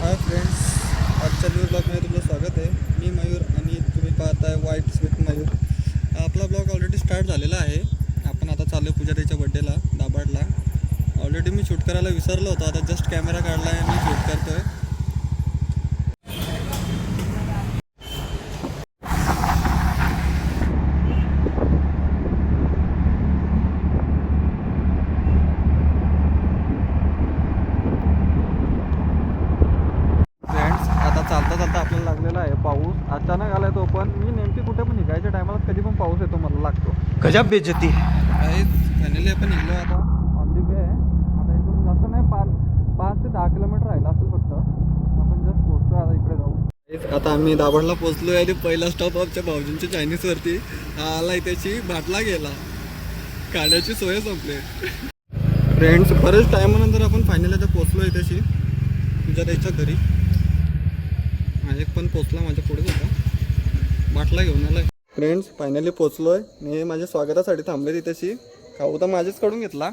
Hi friends, आजच्या new ब्लॉगमध्ये तुमचं स्वागत आहे. मी मयूर आणि तुम्ही पाहताय वाईट्स विथ मयूर. आपला ब्लॉग ऑलरेडी स्टार्ट झालेला आहे. आपण आता चालू आहे पूजाताईच्या बड्डेला दाभाडला. ऑलरेडी मी शूट करायला विसरलो होतो, आता जस्ट कॅमेरा काढला आहे आणि शूट करतो आहे. चालता चालता आपल्याला लागलेला आहे पाऊस. अचानक आलाय तो, पण मी नेमकी कुठे पण निघायच्या टायमाला कधी पण पाऊस येतो मला लागतो. गजब बेइज्जती काही फायनली आपण निघलो आता ऑन दी वे आहे. आता इथून जास्त नाही, 5 ते 10 किलोमीटर राहिला असेल फक्त. आपण जस्ट पोहोचतोय आता, इकडे जाऊ. आता आम्ही दाभाडला पोहोचलोय आणि पहिला स्टॉप आमच्या भाऊजींच्या चायनीजवरती आला. त्याची बाटला गेला, खाण्याची सोय संपली. फ्रेंड्स, बरेच टायमानंतर आपण फायनली आता पोहोचलोय त्याशी तुझ्या त्याच्या घरी. एक पण पोचला माझ्या पुढेच होता, बाटला घेऊन आलाय. Friends, finally पोचलोय. मी माझ्या स्वागतासाठी थांबले तिथेशी. खाऊ तर माझ्याच कडून घेतला.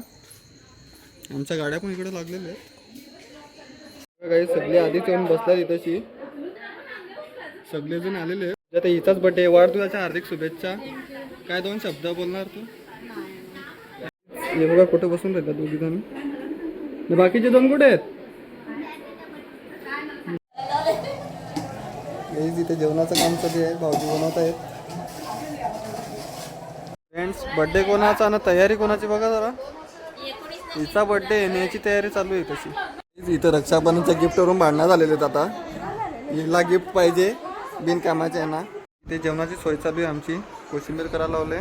आमच्या गाड्या पण इकडे लागलेल्या आहेत. काही सगळे आधीच येऊन बसल्या तिथेशी, सगळेजण आलेले आहेत. आता हिचाच बड्डे, वाढदिवसाच्या हार्दिक शुभेच्छा. काय 2 शब्द बोलणार तू? हे बघा कुठे बसून राहिला दोघी जण. बाकीचे 2 कुठे आहेत? इथे जेवणाचं काम चालू आहे, भाऊजी बनवत आहेत. फ्रेंड्स, बड्डे कोणाचा ना तयारी कोणाची बघा जरा. हिचा बड्डे येण्याची तयारी चालू आहे तशी. इथं रक्षाबंधनचं गिफ्टवरून भांडणं झालेले आहेत. आता हिला गिफ्ट पाहिजे बिनकामाचे आहे ना. इथे जेवणाची सोय चालू आहे आमची. कोशिंबीर करायला लावले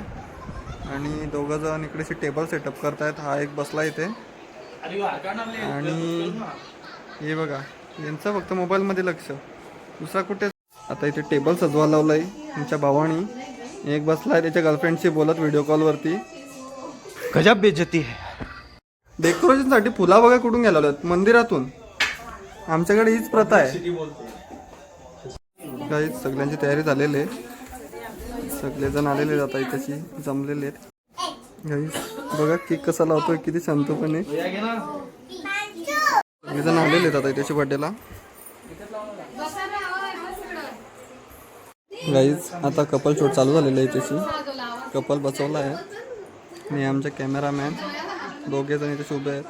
आणि 2 जण इकडेशी टेबल सेटअप करतायत. हा एक बसला इथे आणि हे बघा यांचं फक्त मोबाईलमध्ये लक्ष, दुसरा कुठे. आता इथे टेबल सजवायला लावलाय तुमच्या भावानी. एक बसलाय त्याच्या गर्लफ्रेंडशी बोलत व्हिडिओ कॉलवरती. गजब बेइज्जती है. डेकोरेशनसाठी फुला बघा कुठून घ्यायला लावल्यात, मंदिरातून. आमच्याकडे हीच प्रथा आहे. काही सगळ्यांची तयारी झालेली आहे, सगळेजण आलेले आहेत आता इथेशी जमलेले आहेत. गाईस बघा केक कसा लावतोय, किती शांतपणे. सगळेजण आलेले आहेत आता इथेशी बड्डेला. गाईज आता कपल शूट चालू झालेलं आहे. त्याची कपल बसवला आहे आणि आमचे कॅमेरामॅन 2 जण इथे उभे आहेत.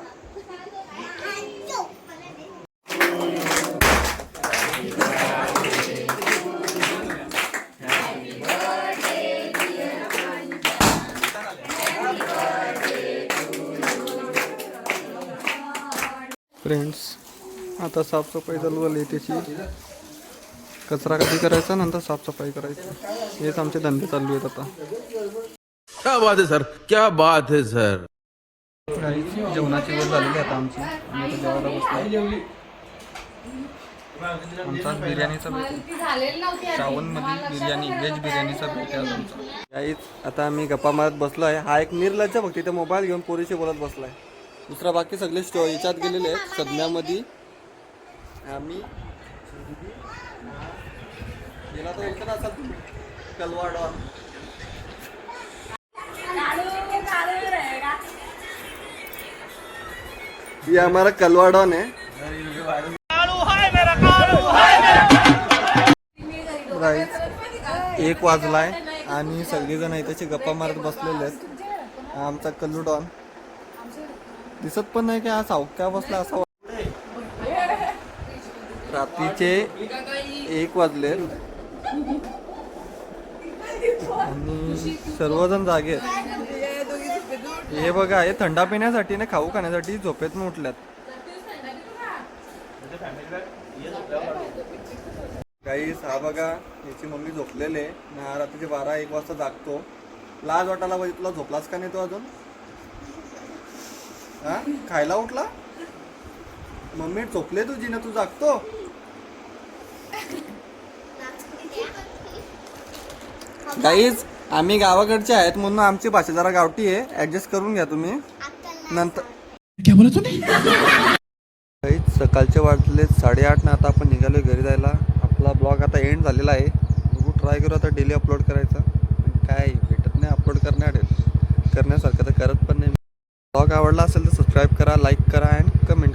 फ्रेंड्स, आता साफसफाई चालू झाली त्याची. कचरा कधी करायचा, नंतर साफसफाई करायची. हेच आमचे धंदे चालू आहेत आता. क्या बात है सर, क्या बात है सर. जेवणाची वेळ झालेली आता आमची. आम्ही जेवायला बसलो. आमचा बिर्याणीचा बेट, श्रावणमध्ये बिर्याणी, व्हेज बिर्याणीचा बेट आहे आमचा. काहीच आता आम्ही गप्पा मारत बसलो आहे. हा एक निर्लज्ज फक्त इथे मोबाईल घेऊन पोरीशी बोलत बसलाय. दुसरा बाकी सगळे याच्यात गेलेले आहेत सदम्यामध्ये. आम्ही गेला तर ओळखत असाल तुम्ही, कलवाड. ये हमारा कलवाडॉन है. राईट 1 वाजलाय आणि सगळेजण इथे गप्पा मारत बसलेले आहेत. आमचा कल्लूडॉन दिसत पण नाही की हा सावक्या बसला असा. रात्रीचे 1 वाजले आणि सर्वजण जागे आहेत. हे बघा, हे थंडा पिण्यासाठी ना खाऊ खाण्यासाठी झोपेतून उठल्यात. गाईस हा बघा, याची मम्मी झोपलेले. हा रात्रीचे 12-1 वाजता जागतो. लाज वाटायला पाहिजे तुला, झोपलास का नाही तो अजून? हा, खायला उठला? मम्मी झोपले तुझी ना, तू जागतो. गाईज आम्ही गावाकडचे आहेत म्हणून आमची भाषा जरा गावठी आहे, ऍडजस्ट करून घ्या तुम्ही. नंतर क्या बोला तूने? गाईज सकाळचे वाजले 8:30 ना. आता आपण निघालो घरी जायला. आपला ब्लॉग आता एंड झालेला आहे. बघू, ट्राय करू आता डेली अपलोड करायचा. काय भेटत नाही अपलोड करण्यासारखं, तर करत पण नाही. ब्लॉग आवडला असेल तर सबस्क्राईब करा, लाईक करा अँड कमेंट.